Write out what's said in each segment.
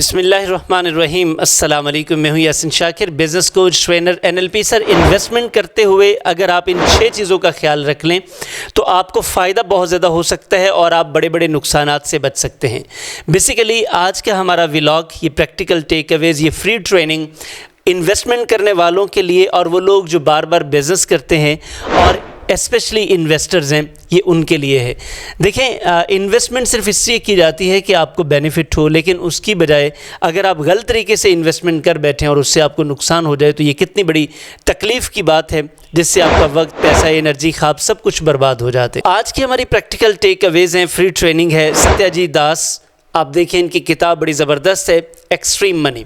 बिस्मिल्लाहिर्रहमानिर्रहीम। अस्सलाम वालेकुम। मैं हूं Yasin Shakir, business coach, trainer, NLP। Sir, investment करते हुए अगर आप इन 6 चीज़ों का ख्याल रख लें तो आपको फ़ायदा बहुत ज़्यादा हो सकता है और आप बड़े बड़े नुकसानात से बच सकते हैं। बेसिकली आज का हमारा व्लॉग, ये प्रैक्टिकल टेक अवेज़, ये फ्री ट्रेनिंग इन्वेस्टमेंट करने वालों के लिए और वो लोग जो बार बार बिज़नेस करते हैं और स्पेशली इन्वेस्टर्स हैं, ये उनके लिए है। देखें, इन्वेस्टमेंट सिर्फ इसलिए की जाती है कि आपको बेनिफिट हो, लेकिन उसकी बजाय अगर आप गलत तरीके से इन्वेस्टमेंट कर बैठें और उससे आपको नुकसान हो जाए तो ये कितनी बड़ी तकलीफ़ की बात है, जिससे आपका वक्त, पैसा, एनर्जी, ख्वाब सब कुछ बर्बाद हो जाते हैं। आज की हमारी प्रैक्टिकल टेक अवेज़ हैं, फ्री ट्रेनिंग है। सत्याजीत दास, आप देखें इनकी किताब बड़ी ज़बरदस्त है, एक्सट्रीम मनी।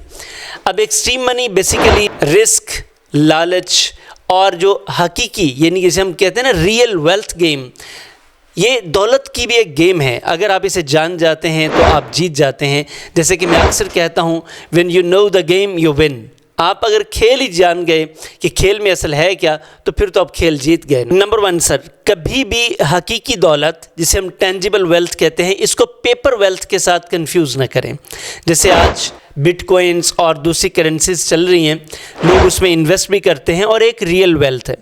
अब एक्सट्रीम मनी बेसिकली रिस्क, लालच और जो हकीकी, यानी जिसे हम कहते हैं ना रियल वेल्थ गेम, ये दौलत की भी एक गेम है। अगर आप इसे जान जाते हैं तो आप जीत जाते हैं। जैसे कि मैं अक्सर कहता हूँ, when you know the game you win. आप अगर खेल ही जान गए कि खेल में असल है क्या, तो फिर तो आप खेल जीत गए। नंबर 1 सर, कभी भी हकीकी दौलत, जिसे हम टेंजिबल वेल्थ कहते हैं, इसको पेपर वेल्थ के साथ कंफ्यूज ना करें। जैसे आज बिटकॉइंस और दूसरी करेंसीज चल रही हैं, लोग उसमें इन्वेस्ट भी करते हैं और एक रियल वेल्थ है।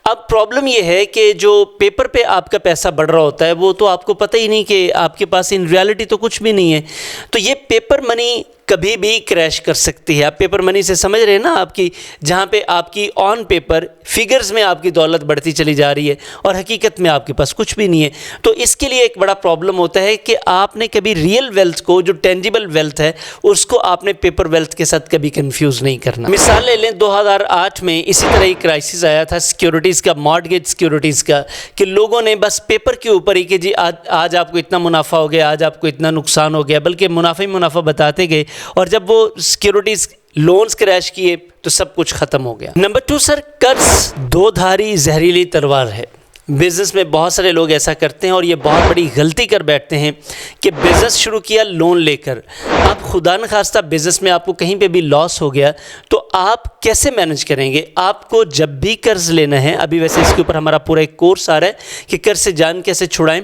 अब प्रॉब्लम ये है कि जो पेपर पे आपका पैसा बढ़ रहा होता है वो तो आपको पता ही नहीं कि आपके पास इन रियलिटी तो कुछ भी नहीं है। तो ये पेपर मनी कभी भी क्रैश कर सकती है। आप पेपर मनी से समझ रहे हैं ना, आपकी जहाँ पे आपकी ऑन पेपर फिगर्स में आपकी दौलत बढ़ती चली जा रही है और हकीकत में आपके पास कुछ भी नहीं है। तो इसके लिए एक बड़ा प्रॉब्लम होता है कि आपने कभी रियल वेल्थ को, जो टेंजिबल वेल्थ है, उसको आपने पेपर वेल्थ के साथ कभी कंफ्यूज नहीं करना। मिसाल ले लें, 2008 में इसी तरह ही क्राइसिस आया था सिक्योरिटीज़ का, मॉर्टगेज सिक्योरिटीज़ का, कि लोगों ने बस पेपर के ऊपर ही कि जी आज आपको इतना मुनाफा हो गया, आज आपको इतना नुकसान हो गया, बल्कि मुनाफा ही मुनाफा बताते गए, और जब वो सिक्योरिटीज़ लोन्स क्रैश किए तो सब कुछ ख़त्म हो गया। नंबर 2 सर, कर्ज दो धारी जहरीली तलवार है। बिज़नेस में बहुत सारे लोग ऐसा करते हैं और ये बहुत बड़ी गलती कर बैठते हैं कि बिज़नेस शुरू किया लोन लेकर। अब खुदा न खास्ता बिज़नेस में आपको कहीं पे भी लॉस हो गया तो आप कैसे मैनेज करेंगे? आपको जब भी कर्ज़ लेना है, अभी वैसे इसके ऊपर हमारा पूरा एक कोर्स आ रहा है कि कर्ज़ से जान कैसे छुड़ाएं।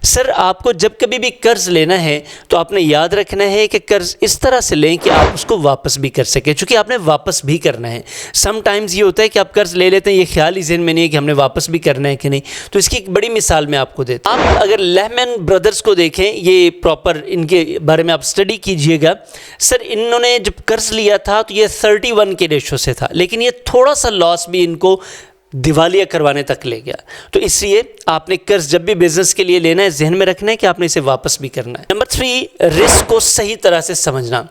सर, आपको जब कभी भी कर्ज़ लेना है तो आपने याद रखना है कि कर्ज़ इस तरह से लें कि आप उसको वापस भी कर सकें, चूँकि आपने वापस भी करना है। समटाइम्स ये होता है कि आप कर्ज़ ले लेते हैं, ये ख्याल ही ज़हन में नहीं है कि हमने वापस भी करना है कि नहीं। तो इसकी एक बड़ी मिसाल मैं आपको देता हूं। आप अगर लेहमैन ब्रदर्स को देखें, ये प्रॉपर इनके बारे में आप स्टडी कीजिएगा। सर, इन्होंने जब कर्ज लिया था तो ये 31 के रेशो से था, लेकिन ये थोड़ा सा लॉस भी इनको दिवालिया करवाने तक ले गया। तो इसलिए आपने कर्ज जब भी बिजनेस के लिए लेना है, जहन में रखना है कि आपने इसे वापस भी करना है। नंबर 3, रिस्क को सही तरह से समझना।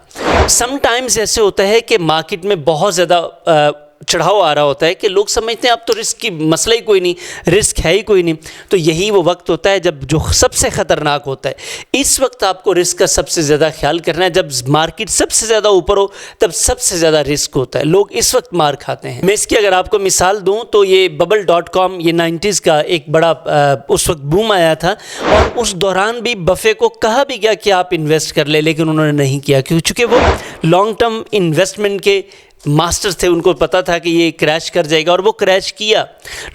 समटाइम्स ऐसे होता है कि मार्केट में बहुत ज़्यादा चढ़ाव आ रहा होता है कि लोग समझते हैं अब तो रिस्क की मसला ही कोई नहीं, रिस्क है ही कोई नहीं। तो यही वो वक्त होता है जब जो सबसे ख़तरनाक होता है। इस वक्त आपको रिस्क का सबसे ज़्यादा ख्याल करना है। जब मार्केट सबसे ज़्यादा ऊपर हो तब सबसे ज़्यादा रिस्क होता है, लोग इस वक्त मार खाते हैं। मैं इसकी अगर आपको मिसाल दूँ तो ये bubble.com, ये 90s का एक बड़ा उस वक्त बूम आया था और उस दौरान भी बफे को कहा भी गया कि आप इन्वेस्ट कर ले, लेकिन उन्होंने नहीं किया क्योंकि वो लॉन्ग टर्म इन्वेस्टमेंट के मास्टर्स थे। उनको पता था कि ये क्रैश कर जाएगा और वो क्रैश किया।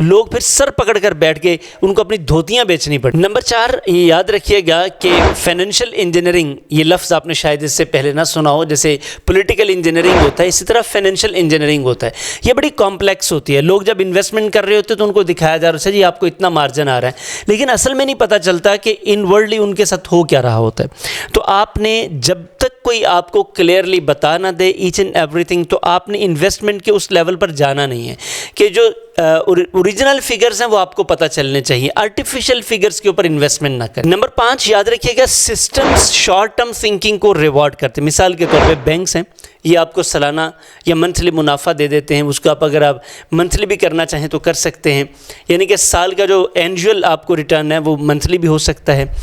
लोग फिर सर पकड़ कर बैठ गए, उनको अपनी धोतियां बेचनी पड़ी। नंबर 4, ये याद रखिएगा कि फाइनेंशियल इंजीनियरिंग, ये लफ्ज़ आपने शायद इससे पहले ना सुना हो। जैसे पॉलिटिकल इंजीनियरिंग होता है, इसी तरह फाइनेंशियल इंजीनियरिंग होता है। ये बड़ी कॉम्प्लेक्स होती है। लोग जब इन्वेस्टमेंट कर रहे होते हैं तो उनको दिखाया जा रहा है जी आपको इतना मार्जिन आ रहा है, लेकिन असल में नहीं पता चलता कि इनवर्डली उनके साथ हो क्या रहा होता है। तो आपने जब तक कोई आपको क्लियरली बता ना दे ईच एंड एवरीथिंग, तो आपने इन्वेस्टमेंट के उस लेवल पर जाना नहीं है कि जो ओरिजिनल फिगर्स हैं वो आपको पता चलने चाहिए। आर्टिफिशियल फिगर्स के ऊपर इन्वेस्टमेंट ना करें। नंबर 5, याद रखिएगा, सिस्टम्स शॉर्ट टर्म थिंकिंग को रिवॉर्ड करते हैं। मिसाल के तौर पे बैंक्स हैं, ये आपको सालाना या मंथली मुनाफा दे देते हैं। उसको आप अगर आप मंथली भी करना चाहें तो कर सकते हैं, यानी कि साल का जो एनुअल आपको रिटर्न है वो मंथली भी हो सकता है।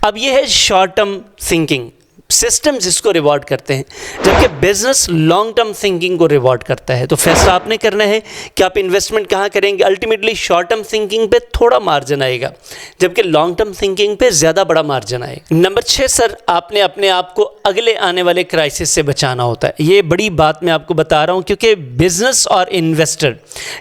अब ये है शॉर्ट टर्म थिंकिंग, सिस्टम्स इसको रिवॉर्ड करते हैं, जबकि बिजनेस लॉन्ग टर्म थिंकिंग को रिवॉर्ड करता है। तो फैसला आपने करना है कि आप इन्वेस्टमेंट कहाँ करेंगे। अल्टीमेटली शॉर्ट टर्म थिंकिंग पे थोड़ा मार्जिन आएगा, जबकि लॉन्ग टर्म थिंकिंग पे ज़्यादा बड़ा मार्जिन आएगा। नंबर 6 सर, आपने अपने आप को अगले आने वाले क्राइसिस से बचाना होता है। ये बड़ी बात मैं आपको बता रहा हूँ क्योंकि बिजनेस और इन्वेस्टर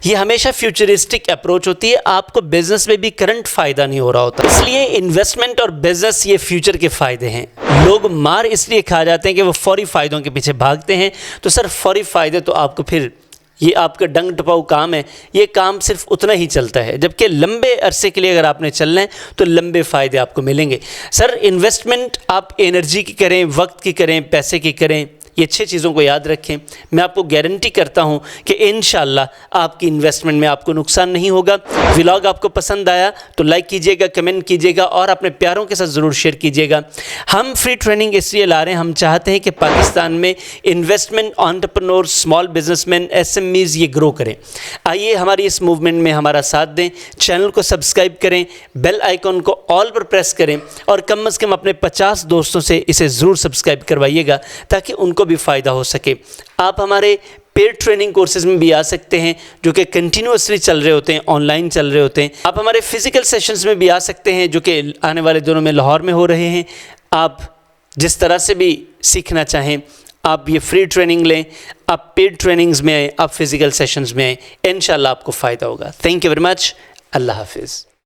ये हमेशा फ्यूचरिस्टिक अप्रोच होती है। आपको बिजनेस में भी करंट फ़ायदा नहीं हो रहा होता, इसलिए इन्वेस्टमेंट और बिजनेस ये फ्यूचर के फ़ायदे हैं। लोग मार इसलिए खा जाते हैं कि वो फौरी फ़ायदों के पीछे भागते हैं। तो सर फौरी फ़ायदे तो आपको फिर ये आपका डंग टपाऊ काम है, ये काम सिर्फ उतना ही चलता है, जबकि लंबे अरसे के लिए अगर आपने चलना है तो लंबे फ़ायदे आपको मिलेंगे। सर इन्वेस्टमेंट आप एनर्जी की करें, वक्त की करें, पैसे की करें, ये 6 चीज़ों को याद रखें। मैं आपको गारंटी करता हूँ कि इंशाल्लाह आपकी इन्वेस्टमेंट में आपको नुकसान नहीं होगा। व्लॉग आपको पसंद आया तो लाइक कीजिएगा, कमेंट कीजिएगा और अपने प्यारों के साथ ज़रूर शेयर कीजिएगा। हम फ्री ट्रेनिंग इसलिए ला रहे हैं, हम चाहते हैं कि पाकिस्तान में investment, entrepreneur, small businessman, SMEs ये ग्रो करें। आइए हमारी इस मूवमेंट में हमारा साथ दें। चैनल को सब्सक्राइब करें, बेल आइकॉन को ऑल पर प्रेस करें और कम से कम अपने 50 दोस्तों से इसे ज़रूर सब्सक्राइब करवाइएगा ताकि उनको भी फ़ायदा हो सके। आप हमारे पेड ट्रेनिंग कोर्सेज में भी आ सकते हैं जो कि कंटिन्यूसली चल रहे होते हैं, ऑनलाइन चल रहे होते हैं। आप हमारे फिज़िकल सेशंस में भी आ सकते हैं जो कि आने वाले दिनों में लाहौर में हो रहे हैं। आप जिस तरह से भी सीखना चाहें आप ये फ्री ट्रेनिंग लें, आप पेड ट्रेनिंग्स में आएँ, आप फिज़िकल सेशंस में आएँ, इंशाल्लाह आपको फ़ायदा होगा। Thank you very much. अल्लाह हाफिज़।